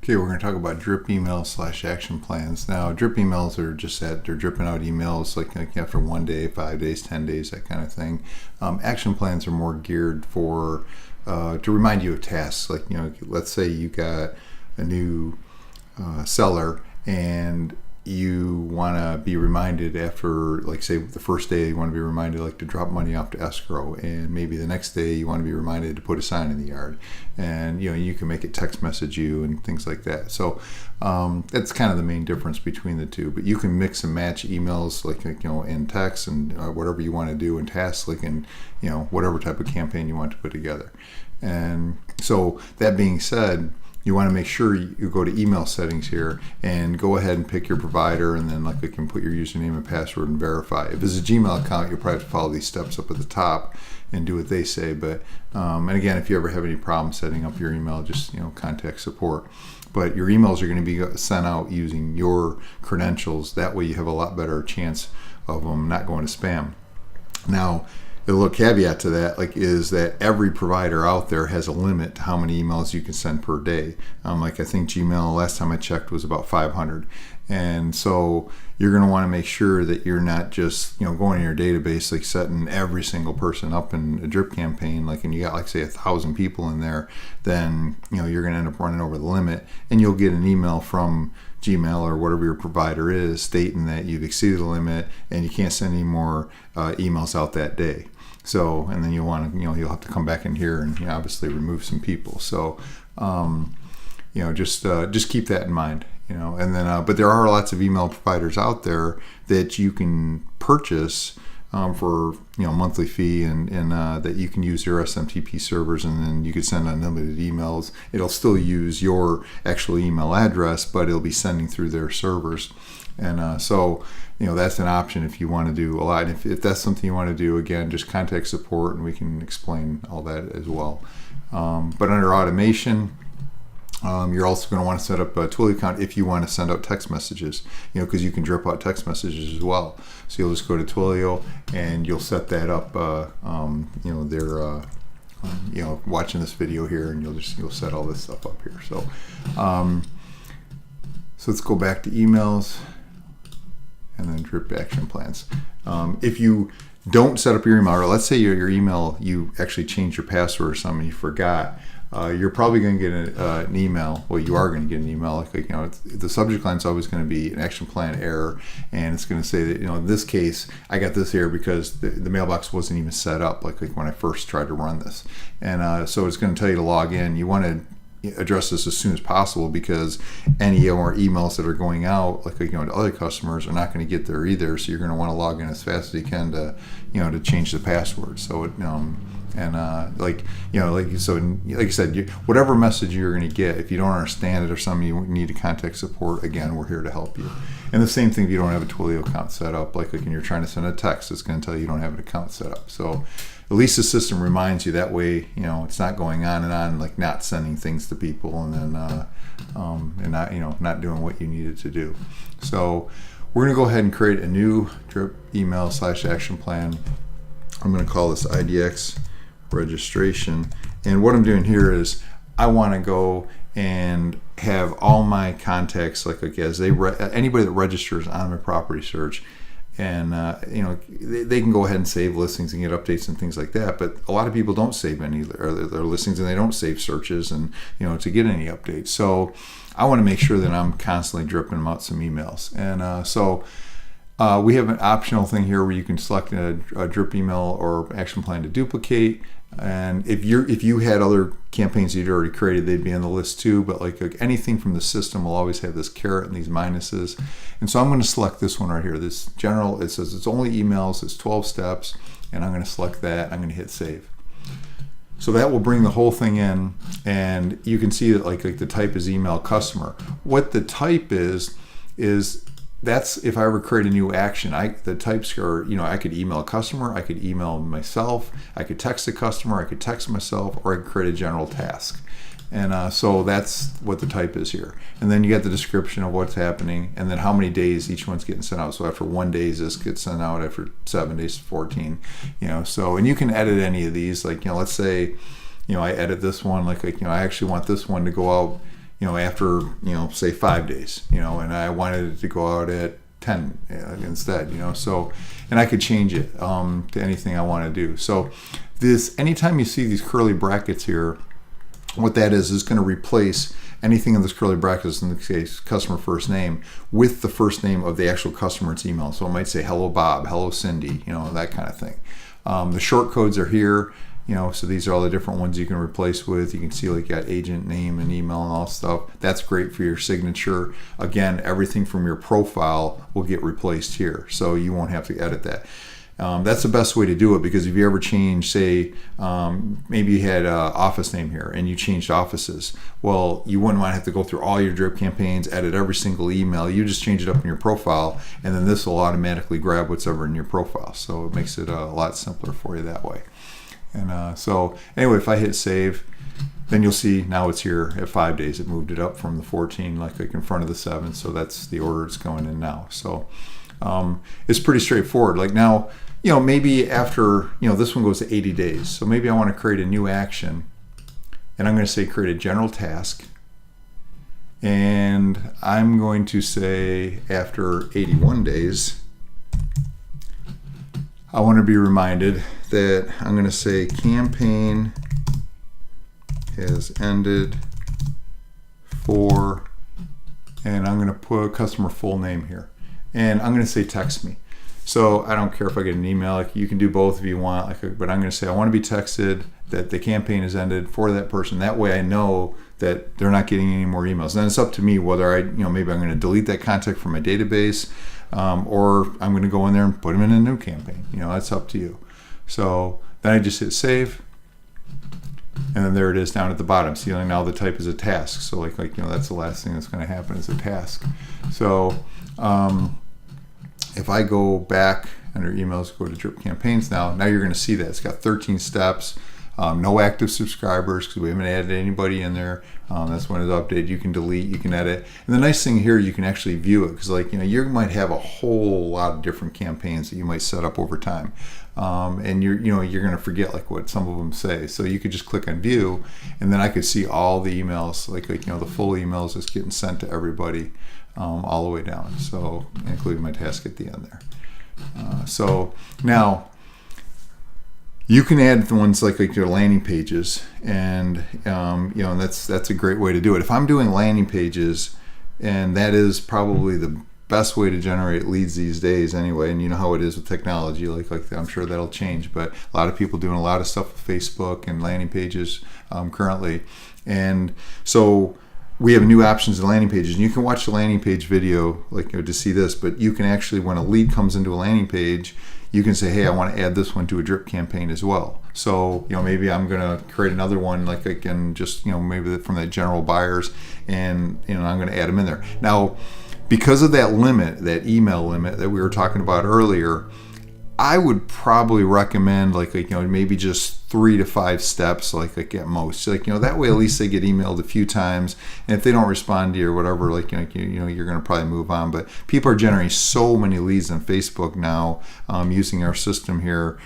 Okay, we're going to talk about drip emails / action plans. Now, drip emails are just that they're dripping out emails like after 1 day, 5 days, 10 days, that kind of thing. Action plans are more geared for to remind you of tasks. Like, let's say you got a new seller and you want to be reminded after, like, say the first day you want to be reminded like to drop money off to escrow, and maybe the next day you want to be reminded to put a sign in the yard, and you can make it text message you and things like that. So that's kind of the main difference between the two, but you can mix and match emails like in text and whatever you want to do in tasks, like in whatever type of campaign you want to put together. And so that being said, you want to make sure you go to email settings here and go ahead and pick your provider, and then you can put your username and password and verify. If it's a Gmail account, you'll probably have to follow these steps up at the top and do what they say. But and again, if you ever have any problems setting up your email, just contact support. But your emails are going to be sent out using your credentials. That way you have a lot better chance of them not going to spam. Now, a little caveat to that is that every provider out there has a limit to how many emails you can send per day. I think Gmail, last time I checked, was about 500. And so you're going to want to make sure that you're not just going in your database, setting every single person up in a drip campaign, and you got say 1,000 people in there, then you're going to end up running over the limit, and you'll get an email from Gmail or whatever your provider is stating that you've exceeded the limit and you can't send any more emails out that day. So, and then you'll have to come back in here and obviously remove some people. So, just keep that in mind. And then, but there are lots of email providers out there that you can purchase for monthly fee, and that you can use your SMTP servers, and then you can send unlimited emails. It'll still use your actual email address, but it'll be sending through their servers. And so that's an option if you want to do a lot. And if that's something you want to do, again, just contact support and we can explain all that as well. But under automation, you're also going to want to set up a Twilio account if you want to send out text messages, because you can drip out text messages as well. So you'll just go to Twilio and you'll set that up. They're watching this video here, and you'll set all this stuff up here. So let's go back to emails and then drip action plans. If you don't set up your email, or let's say your email, you actually changed your password or something, you forgot, you're probably going to get an email. Well, you are going to get an email. The subject line is always going to be an action plan error, and it's going to say that in this case I got this error because the mailbox wasn't even set up like when I first tried to run this. And so it's going to tell you to log in. You want to address this as soon as possible, because any more emails that are going out to other customers are not going to get there either. So you're going to want to log in as fast as you can to to change the password. So like I said, whatever message you're going to get, if you don't understand it or something, you need to contact support. Again, we're here to help you. And the same thing if you don't have a Twilio account set up, like when you're trying to send a text, it's going to tell you don't have an account set up. So at least the system reminds you. That way, it's not going on and on, not sending things to people and then and not doing what you needed to do. So we're going to go ahead and create a new drip email / action plan. I'm going to call this IDX registration. And what I'm doing here is I want to go and have all my contacts as anybody that registers on my property search, and they can go ahead and save listings and get updates and things like that. But a lot of people don't save any of their listings, and they don't save searches and to get any updates. So I want to make sure that I'm constantly dripping them out some emails. And so we have an optional thing here where you can select a drip email or action plan to duplicate. And if you had other campaigns you'd already created, they'd be on the list too. But anything from the system will always have this caret and these minuses. And so I'm going to select this one right here. This general, it says it's only emails, it's 12 steps, and I'm going to select that. I'm going to hit save. So that will bring the whole thing in, and you can see that the type is email customer. What the type is that's if I ever create a new action. The types are, I could email a customer, I could email myself, I could text a customer, I could text myself, or I could create a general task. And so that's what the type is here. And then you get the description of what's happening, and then how many days each one's getting sent out. So after 1 day, this gets sent out. After 7 days, 14. So, and you can edit any of these. Let's say, I edit this one. I actually want this one to go out after, say 5 days, and I wanted it to go out at 10 instead, so, and I could change it to anything I want to do. So anytime you see these curly brackets here, what that is going to replace anything in this curly brackets, in this case customer first name, with the first name of the actual customer's email. So it might say hello Bob, hello Cindy, that kind of thing. The short codes are here, so these are all the different ones you can replace with. You can see like you got agent name and email and all stuff. That's great for your signature. Again, everything from your profile will get replaced here, so you won't have to edit that. That's the best way to do it, because if you ever change, say, maybe you had an office name here and you changed offices, well, you wouldn't want to have to go through all your drip campaigns, edit every single email. You just change it up in your profile, and then this will automatically grab what's ever in your profile. So it makes it a lot simpler for you that way. And so anyway, if I hit save, then you'll see now it's here at 5 days. It moved it up from the 14, like in front of the 7. So that's the order it's going in now. So it's pretty straightforward. Like now, maybe after, this one goes to 80 days. So maybe I want to create a new action, and I'm going to say create a general task. And I'm going to say after 81 days, I want to be reminded that I'm going to say campaign has ended for, and I'm going to put customer full name here. And I'm going to say text me. So I don't care if I get an email. Like, you can do both if you want. But I'm going to say I want to be texted that the campaign has ended for that person. That way I know that they're not getting any more emails. And then it's up to me whether maybe I'm going to delete that contact from my database, or I'm going to go in there and put them in a new campaign. That's up to you. So then I just hit save. And then there it is down at the bottom. See, now the type is a task. So like that's the last thing that's going to happen is a task. So if I go back under emails, go to drip campaigns now you're going to see that it's got 13 steps. No active subscribers because we haven't added anybody in there. That's when it's updated. You can delete, you can edit. And the nice thing here, you can actually view it because you might have a whole lot of different campaigns that you might set up over time. And you're going to forget what some of them say. So you could just click on view, and then I could see all the emails, the full emails that's getting sent to everybody all the way down. So including my task at the end there. So now, you can add the ones like your landing pages, and and that's a great way to do it. If I'm doing landing pages, and that is probably the best way to generate leads these days anyway, and you know how it is with technology, like I'm sure that'll change, but a lot of people doing a lot of stuff with Facebook and landing pages currently. And so we have new options in landing pages, and you can watch the landing page video to see this, but you can actually, when a lead comes into a landing page, you can say, hey, I want to add this one to a drip campaign as well. So, maybe I'm going to create another one, again, just, maybe from the general buyers, and, I'm going to add them in there. Now, because of that limit, that email limit that we were talking about earlier, I would probably recommend maybe just 3 to 5 steps, at most. That way at least they get emailed a few times, and if they don't respond to you or whatever, you're going to probably move on. But people are generating so many leads on Facebook now, using our system here,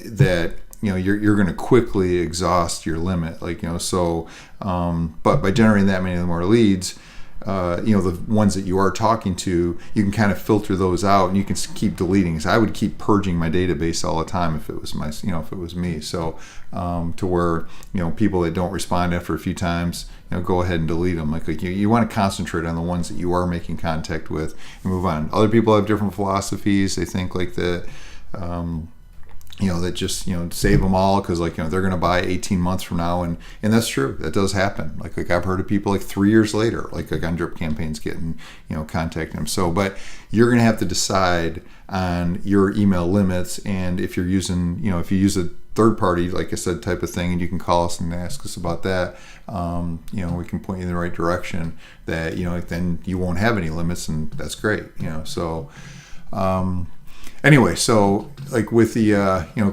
that you're going to quickly exhaust your limit. But by generating that many more leads, the ones that you are talking to, you can kind of filter those out, and you can keep deleting. So I would keep purging my database all the time if it was if it was me. So to where people that don't respond after a few times, go ahead and delete them. You want to concentrate on the ones that you are making contact with and move on. Other people have different philosophies. They think that. That just save them all because they're going to buy 18 months from now, and that's true. That does happen. I've heard of people 3 years later, on drip campaigns getting contacting them. So, but you're going to have to decide on your email limits, and if you're using if you use a third party, like I said, type of thing, and you can call us and ask us about that. We can point you in the right direction. That then you won't have any limits, and that's great. So. anyway, so like with the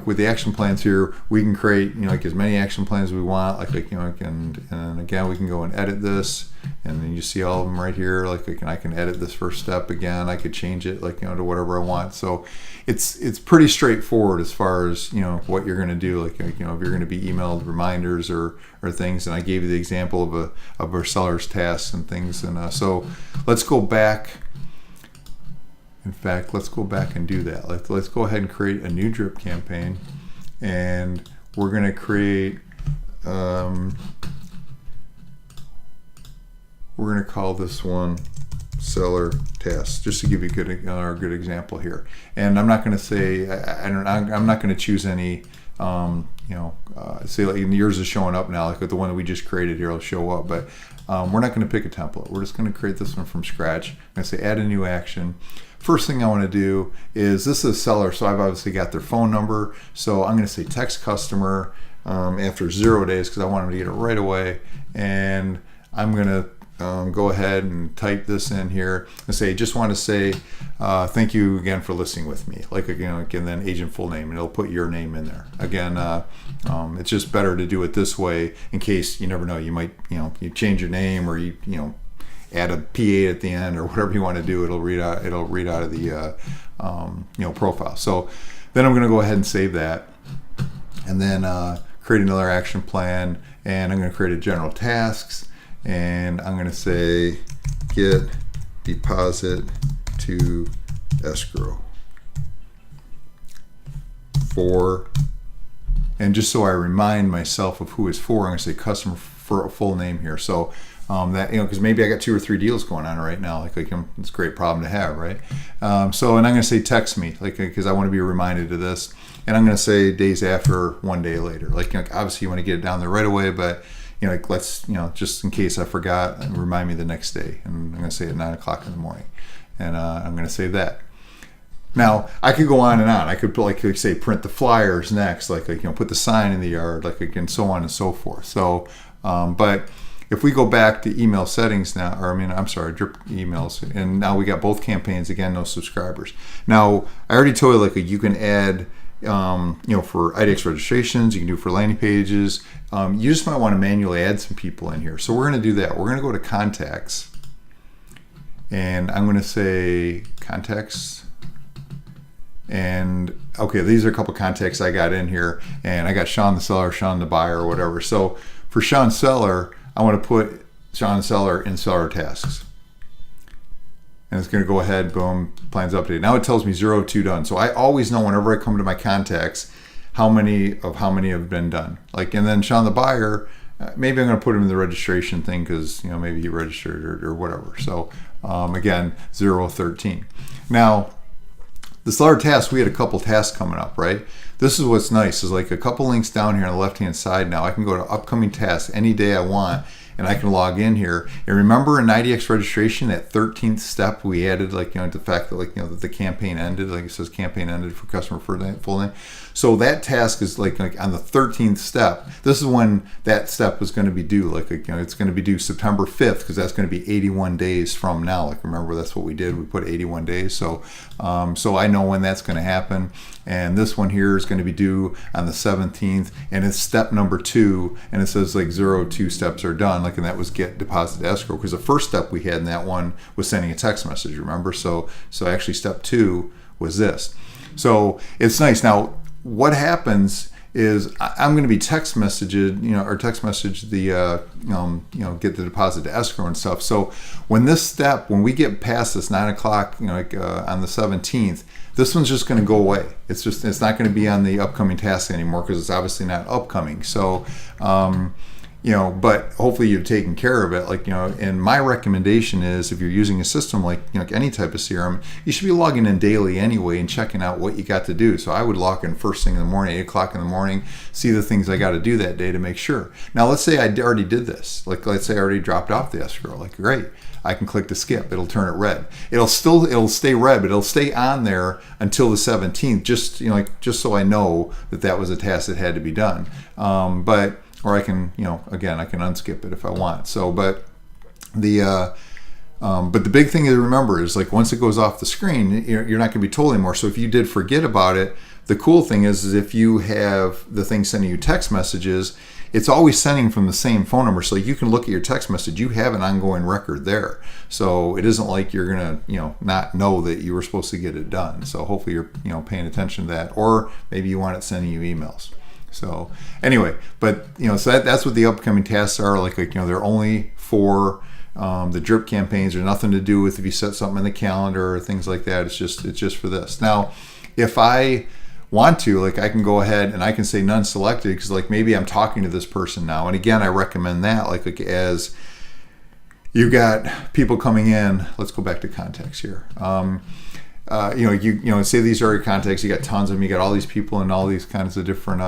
with the action plans here, we can create like as many action plans as we want. And again, we can go and edit this, and then you see all of them right here. Like I can edit this first step again. I could change it to whatever I want. So it's pretty straightforward as far as what you're going to do. Like if you're going to be emailed reminders or things. And I gave you the example of our seller's tasks and things. And so let's go back. In fact, let's go back and do that. Let's go ahead and create a new drip campaign, and we're going to create. We're going to call this one seller task, just to give you a good example here. And I'm not going to say I'm not going to choose any. Say like yours is showing up now, like the one that we just created here will show up, but we're not going to pick a template. We're just going to create this one from scratch. I'm going to say add a new action. First thing I want to do is, this is a seller, so I've obviously got their phone number. So I'm going to say text customer after 0 days, because I want them to get it right away. And I'm going to go ahead and type this in here and say, just want to say thank you again for listening with me, and then agent full name, and it'll put your name in there. Again, it's just better to do it this way in case you never know, you might you change your name, or you add a PA at the end, or whatever you want to do. It'll read out of the profile. So then I'm going to go ahead and save that, and then create another action plan, and I'm going to create a general tasks, and I'm going to say get deposit to escrow for, and just so I remind myself of who it's for, I'm going to say customer for a full name here. So that because maybe I got 2 or 3 deals going on right now. It's a great problem to have, right? So, and I'm going to say text me, because I want to be reminded of this, and I'm going to say days after, 1 day later. Obviously you want to get it down there right away, but let's just in case I forgot, remind me the next day. And I'm going to say at 9 o'clock in the morning, and I'm going to say that. Now I could go on and on. I could put say print the flyers next, put the sign in the yard, and so on and so forth. So, but if we go back to email settings now, drip emails, and now we got both campaigns again, no subscribers. Now I already told you you can add for IDX registrations, you can do it for landing pages. You just might want to manually add some people in here. So we're going to do that. We're going to go to contacts, and I'm going to say contacts. And okay, these are a couple contacts I got in here, and I got Sean the seller, Sean the buyer, or whatever. So for Sean seller, I want to put Sean seller in seller tasks. And it's going to go ahead, boom, plans updated. Now it tells me 0-2 done. So I always know whenever I come to my contacts how many have been done. And then Sean the buyer, maybe I'm going to put him in the registration thing, because maybe he registered or whatever. So again, 0-13. Now the seller task, we had a couple tasks coming up, right? This is what's nice, is a couple links down here on the left hand side. Now I can go to upcoming tasks any day I want, and I can log in here. And remember in IDX registration, that 13th step we added, the fact that that the campaign ended, it says campaign ended for customer full name. So that task is on the 13th step. This is when that step was going to be due. It's going to be due September 5th, because that's going to be 81 days from now. Remember, that's what we did. We put 81 days. So I know when that's going to happen. And this one here is going to be due on the 17th, and it's step number 2, and it says 0-2 steps are done. And that was get deposit to escrow, because the first step we had in that one was sending a text message, remember? So actually step 2 was this. So it's nice. Now what happens is I'm going to be text message the get the deposit to escrow and stuff. So when we get past this 9 o'clock, on the 17th, this one's just going to go away. It's not going to be on the upcoming task anymore, because it's obviously not upcoming. So but hopefully you've taken care of it. And my recommendation is, if you're using a system like any type of CRM, you should be logging in daily anyway and checking out what you got to do. So I would log in first thing in the morning, 8 o'clock in the morning, see the things I got to do that day to make sure. Now let's say I already did this. Let's say I already dropped off the escrow. Great. I can click to skip. It'll turn it red. It'll stay red, but it'll stay on there until the 17th, just so I know that was a task that had to be done. Or I can, again, I can unskip it if I want. So, but the But the big thing to remember is like once it goes off the screen, you're not going to be told anymore. So if you did forget about it, the cool thing is if you have the thing sending you text messages, it's always sending from the same phone number. So you can look at your text message. You have an ongoing record there. So it isn't like you're going to, not know that you were supposed to get it done. So hopefully you're, paying attention to that. Or maybe you want it sending you emails. So anyway, but, so that's what the upcoming tasks are. Like they're only for the drip campaigns. There's nothing to do with if you set something in the calendar or things like that. It's just for this. Now, if I want to, like, I can go ahead and I can say none selected because like maybe I'm talking to this person now. And again, I recommend that like as you got people coming in. Let's go back to contacts here. Say these are your contacts. You got tons of them. You got all these people and all these kinds of different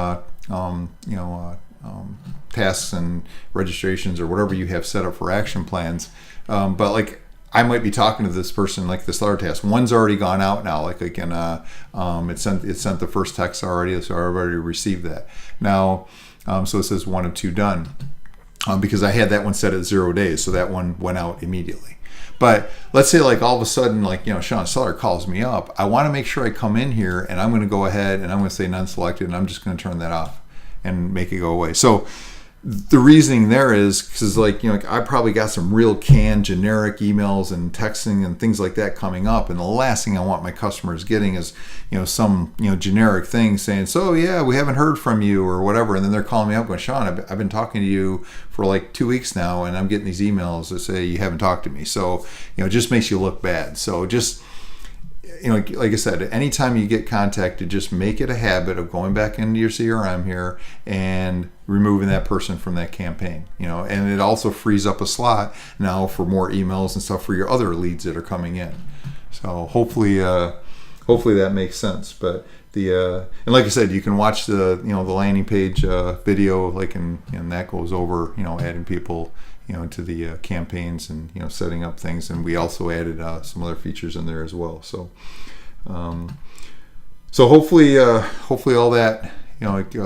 tasks and registrations or whatever you have set up for action plans. But like I might be talking to this person like this other task. One's already gone out now. Like again, it sent the first text already, so I already received that. Now, so it says 1 of 2 done because I had that one set at 0 days, so that one went out immediately. But let's say like all of a sudden, like, Sean Seller calls me up. I want to make sure I come in here and I'm going to go ahead and I'm going to say none selected and I'm just going to turn that off and make it go away. So the reasoning there is because I probably got some real canned generic emails and texting and things like that coming up. And the last thing I want my customers getting is, some, generic thing saying, so yeah, we haven't heard from you or whatever. And then they're calling me up going, Sean, I've been talking to you for like 2 weeks now. And I'm getting these emails that say you haven't talked to me. So, it just makes you look bad. So just, like I said, anytime you get contacted, just make it a habit of going back into your CRM here and removing that person from that campaign, and it also frees up a slot now for more emails and stuff for your other leads that are coming in. So hopefully that makes sense. But and like I said, you can watch the the landing page video, like and that goes over adding people to the campaigns and setting up things, and we also added some other features in there as well. So hopefully all that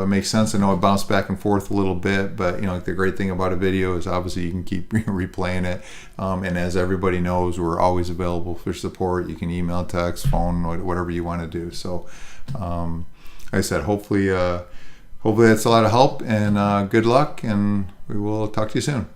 makes sense. I know it bounced back and forth a little bit, but the great thing about a video is obviously you can keep replaying it, and as everybody knows, we're always available for support. You can email, text, phone, whatever you want to do. So like I said, hopefully that's a lot of help, and good luck, and we will talk to you soon.